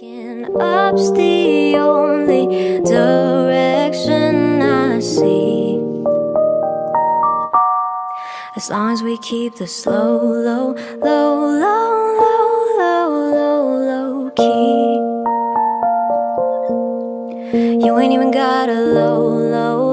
Up's the only direction I see. As long as we keep the slow, low, low, low, low, low, low, low key. You ain't even got a low, low